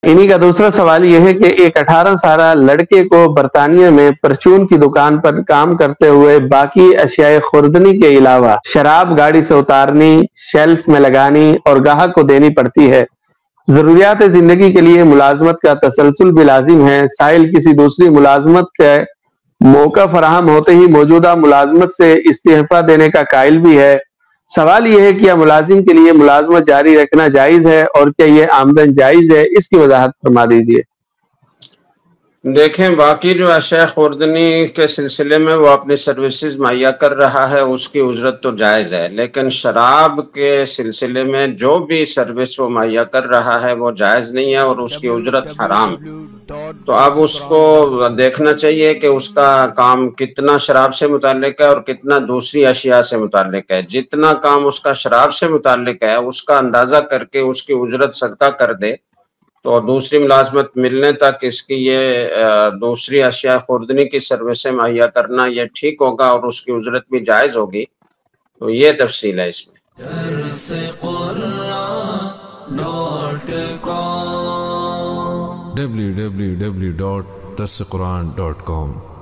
انہی کا دوسرا سوال یہ ہے کہ ایک 18 سالہ لڑکے کو برطانیہ میں پرچون کی دکان پر کام کرتے ہوئے باقی اشیاء خوردنی کے علاوہ شراب گاڑی سے اتارنی، شیلف میں لگانی اور گاہک کو دینی پڑتی ہے۔ ضروریات زندگی کے لیے ملازمت کا تسلسل بھی لازم ہے۔ سائل کسی دوسری ملازمت کے موقع فراہم ہوتے ہی موجودہ ملازمت سے استعفا دینے کا قائل بھی ہے۔ سوال یہ ہے کہ کیا ملازم کے لیے ملازمت جاری رکھنا جائز ہے اور کیا یہ آمدن جائز ہے؟ اس کی وضاحت فرما دیجیے۔ دیکھیں، باقی جو اشیاء خوردنی کے سلسلے میں وہ اپنی سروسز مہیا کر رہا ہے، اس کی اجرت تو جائز ہے، لیکن شراب کے سلسلے میں جو بھی سروس وہ مہیا کر رہا ہے وہ جائز نہیں ہے اور اس کی اجرت حرام۔ تو اب اس کو دیکھنا چاہیے کہ اس کا کام کتنا شراب سے متعلق ہے اور کتنا دوسری اشیاء سے متعلق ہے۔ جتنا کام اس کا شراب سے متعلق ہے اس کا اندازہ کر کے اس کی اجرت صدقہ کر دے تو دوسری ملازمت ملنے تک اس کی یہ دوسری اشیاء خوردنی کی سروسیں مہیا کرنا یہ ٹھیک ہوگا اور اس کی اجرت بھی جائز ہوگی۔ تو یہ تفصیل ہے اس میں۔ www.darsequran.com